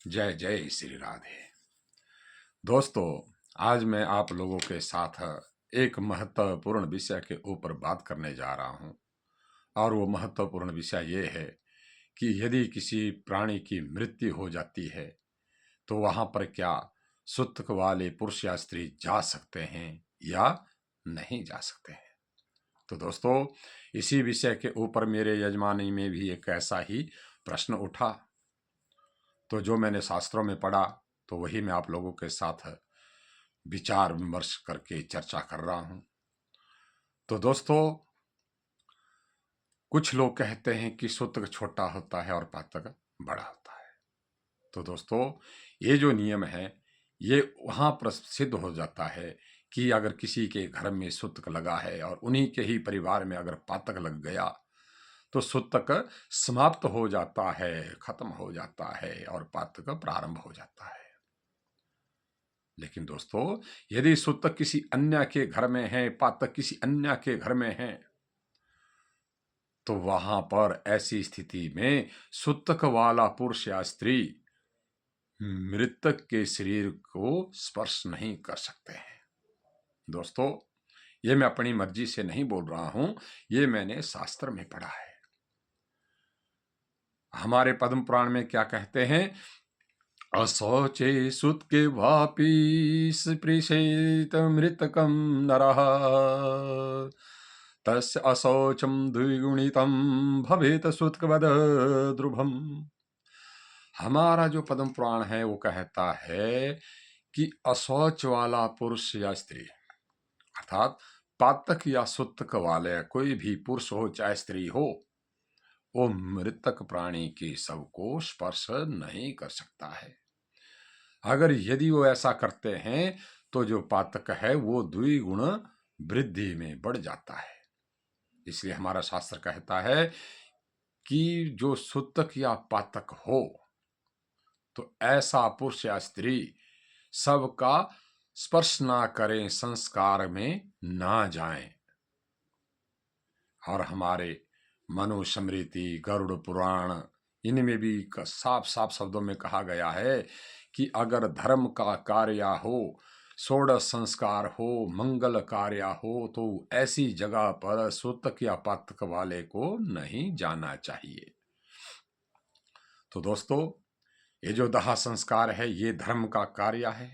जय जय श्री राधे। दोस्तों, आज मैं आप लोगों के साथ एक महत्वपूर्ण विषय के ऊपर बात करने जा रहा हूं। और वो महत्वपूर्ण विषय ये है कि यदि किसी प्राणी की मृत्यु हो जाती है तो वहां पर क्या सुतक वाले पुरुष या स्त्री जा सकते हैं या नहीं जा सकते हैं। तो दोस्तों, इसी विषय के ऊपर मेरे यजमानी में भी एक ऐसा ही प्रश्न उठा। तो जो मैंने शास्त्रों में पढ़ा तो वही मैं आप लोगों के साथ विचार विमर्श करके चर्चा कर रहा हूं। तो दोस्तों, कुछ लोग कहते हैं कि सूतक छोटा होता है और पातक बड़ा होता है। तो दोस्तों, ये जो नियम है ये वहां पर सिद्ध हो जाता है कि अगर किसी के घर में सूतक लगा है और उन्हीं के ही परिवार में अगर पातक लग गया तो सूतक समाप्त हो जाता है, खत्म हो जाता है और पातक प्रारंभ हो जाता है। लेकिन दोस्तों, यदि सूतक किसी अन्य के घर में है, पातक किसी अन्य के घर में है, तो वहां पर ऐसी स्थिति में सूतक वाला पुरुष या स्त्री मृतक के शरीर को स्पर्श नहीं कर सकते हैं। दोस्तों, ये मैं अपनी मर्जी से नहीं बोल रहा हूं, ये मैंने शास्त्र में पढ़ा है। हमारे पद्म पुराण में क्या कहते हैं? अशौचे सुत के वापी स्पृशेत मृतकम नरः तस्य अशौचम द्विगुणितम भवेत सुतकवद ध्रुवम। हमारा जो पद्म पुराण है वो कहता है कि अशौच वाला पुरुष या स्त्री, अर्थात पातक या सुतक वाले कोई भी पुरुष हो चाहे स्त्री हो, वो मृतक प्राणी के शव को स्पर्श नहीं कर सकता है। अगर यदि वो ऐसा करते हैं तो जो पातक है वो द्विगुण वृद्धि में बढ़ जाता है। इसलिए हमारा शास्त्र कहता है कि जो सुतक या पातक हो तो ऐसा पुरुष या स्त्री सबका स्पर्श ना करें, संस्कार में ना जाएं। और हमारे मनुस्मृति, गरुड़ पुराण, इनमें भी साफ साफ शब्दों में कहा गया है कि अगर धर्म का कार्य हो, षोडश संस्कार हो, मंगल कार्य हो, तो ऐसी जगह पर सूतक या पातक वाले को नहीं जाना चाहिए। तो दोस्तों, ये जो दाह संस्कार है ये धर्म का कार्य है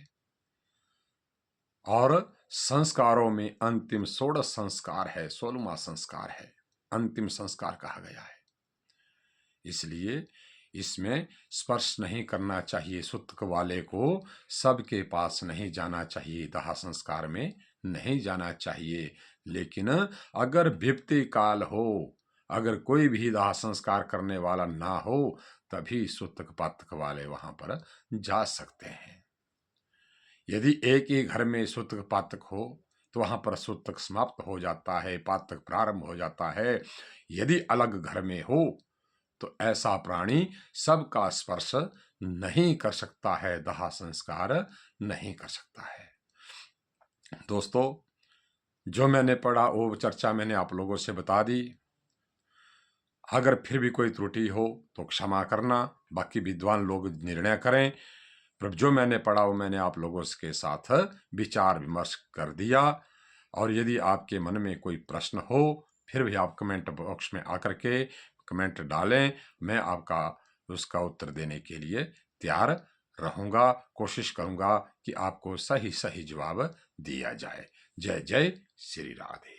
और संस्कारों में अंतिम षोडश संस्कार है, 16वां संस्कार है, अंतिम संस्कार कहा गया है। इसलिए इसमें स्पर्श नहीं करना चाहिए, सूतक वाले को सबके पास नहीं जाना चाहिए, दाह संस्कार में नहीं जाना चाहिए। लेकिन अगर विपत्ति काल हो, अगर कोई भी दाह संस्कार करने वाला ना हो, तभी सूतक पातक वाले वहां पर जा सकते हैं। यदि एक ही घर में सूतक पातक हो तो वहां पर सूतक समाप्त हो जाता है, पातक प्रारंभ हो जाता है। यदि अलग घर में हो तो ऐसा प्राणी सबका स्पर्श नहीं कर सकता है, दाह संस्कार नहीं कर सकता है। दोस्तों, जो मैंने पढ़ा वो चर्चा मैंने आप लोगों से बता दी। अगर फिर भी कोई त्रुटि हो तो क्षमा करना, बाकी विद्वान लोग निर्णय करें। पर जो मैंने पढ़ा वो मैंने आप लोगों के साथ विचार विमर्श कर दिया। और यदि आपके मन में कोई प्रश्न हो फिर भी आप कमेंट बॉक्स में आकर के कमेंट डालें, मैं आपका उसका उत्तर देने के लिए तैयार रहूँगा। कोशिश करूँगा कि आपको सही सही जवाब दिया जाए। जय जय श्री राधे।